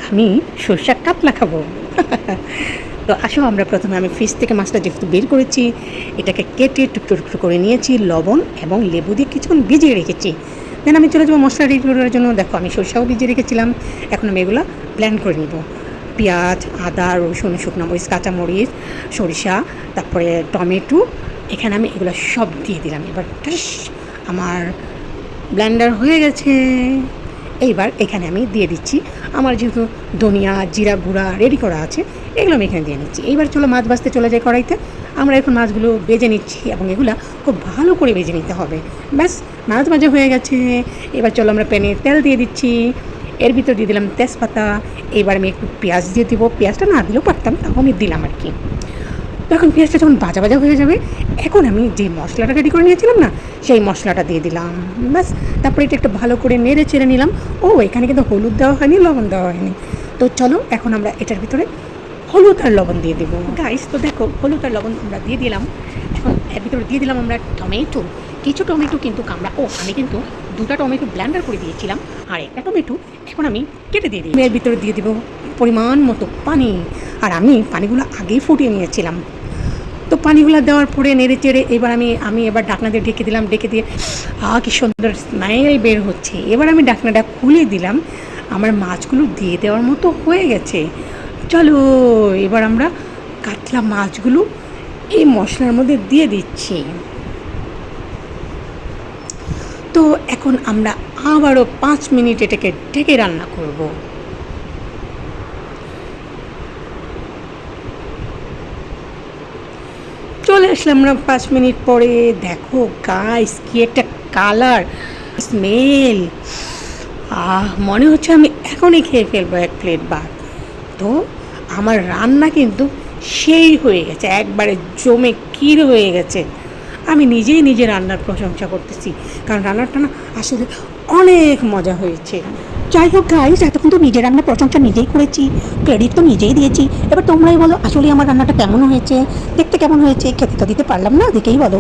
আমি সরষের কাতলা খাবো। তো আসো আমরা প্রথমে আমি ফ্রিজ থেকে মাছটা যেহেতু বের করেছি, এটাকে কেটে টুকরো টুকরো করে নিয়েছি, লবণ এবং লেবু দিয়ে কিছুক্ষণ ভিজিয়ে রেখেছি। দেন আমি চলে যাবো মশলা রেডি করার জন্য। দেখো আমি সরষেও ভিজিয়ে রেখেছিলাম, এখন আমি এগুলো ব্লেন্ড করে নিব। পেঁয়াজ, আদা, রসুন, শুকনো মরিচ, কাঁচামরিচ, সরিষা, তারপরে টমেটো, এখানে আমি এগুলো সব দিয়ে দিলাম। এবার আমার ব্লেন্ডার হয়ে গেছে। এইবার এখানে আমি দিয়ে দিচ্ছি আমার যেহেতু ধনিয়া, জিরা গুঁড়া রেডি করা আছে, এগুলো আমি এখানে দিয়ে নিচ্ছি। এইবার চলো মাছ ভাজতে চলে যাই কড়াইতে। আমরা এখন মাছগুলো ভেজে নিচ্ছি এবং এগুলো খুব ভালো করে ভেজে নিতে হবে। ব্যাস, মাছ ভাজা হয়ে গেছে। এবার চলো আমরা প্যানে তেল দিয়ে দিচ্ছি, এর ভিতর দিয়ে দিলাম তেজপাতা। এবার আমি একটু পেঁয়াজ দিয়ে দিব, পেঁয়াজটা না দিলেও পারতাম, তাও আমি দিলাম আর কি। তখন পেঁয়াজটা যখন ভাজা ভাজা হয়ে যাবে, এখন আমি যে মশলাটা রেডি করে নিয়েছিলাম না, সেই মশলাটা দিয়ে দিলাম। ব্যাস, তারপরে এটা একটু ভালো করে নেড়ে চেড়ে নিলাম। ও এখানে কিন্তু হলুদ দেওয়া হয়নি, লবণ দেওয়া হয়নি। তো চলো এখন আমরা এটার ভিতরে হলুদ আর লবণ দিয়ে দেবো। গাইস, তো দেখো হলুদ আর লবণ আমরা দিয়ে দিলাম। এখন এর ভিতরে দিয়ে দিলাম আমরা টমেটো। কিছু টমেটো কিন্তু আমি কিন্তু 2টা টমেটো ব্লেন্ডার করে দিয়েছিলাম, আর একটা টমেটো এখন আমি কেটে দিয়ে দিই। এর ভিতরে দিয়ে দেবো পরিমাণ মতো পানি, আর আমি পানিগুলো আগেই ফুটিয়ে নিয়েছিলাম। তো পানিগুলো দেওয়ার পরে নেড়ে চেড়ে এবার আমি এবার ঢাকনা দিয়ে ঢেকে দিলাম। ঢেকে দিয়ে কি সুন্দর স্মেল বের হচ্ছে। এবার আমি ঢাকনাটা খুলে দিলাম, আমার মাছগুলো দিয়ে দেওয়ার মতো হয়ে গেছে। চলো এবার আমরা কাতলা মাছগুলো এই মশলার মধ্যে দিয়ে দিচ্ছি। তো এখন আমরা আবারও 5 মিনিট এটাকে ঢেকে রান্না করব। চলে আসলাম আমরা 5 মিনিট পরে। দেখো গাইস, কি একটা কালার, স্মেল! মনে হচ্ছে আমি এখনই খেয়ে ফেলবো 1 প্লেট ভাত। তো আমার রান্না কিন্তু সেই হয়ে গেছে, একবারে জমে ক্ষীর হয়ে গেছে। আমি নিজেই নিজে রান্নার প্রশংসা করতেছি, কারণ রান্নাটা না আসলে অনেক মজা হয়েছে। যাই হোক গাইস, এতক্ষণ তো নিজের রান্নার প্রশংসা নিজেই করেছি, ক্রেডিট তো নিজেই দিয়েছি। এবার তোমরাই বলো আসলে আমার রান্নাটা কেমন হয়েছে, দেখতে কেমন হয়েছে। খেতে তো দিতে পারলাম না, দেখেই বলো।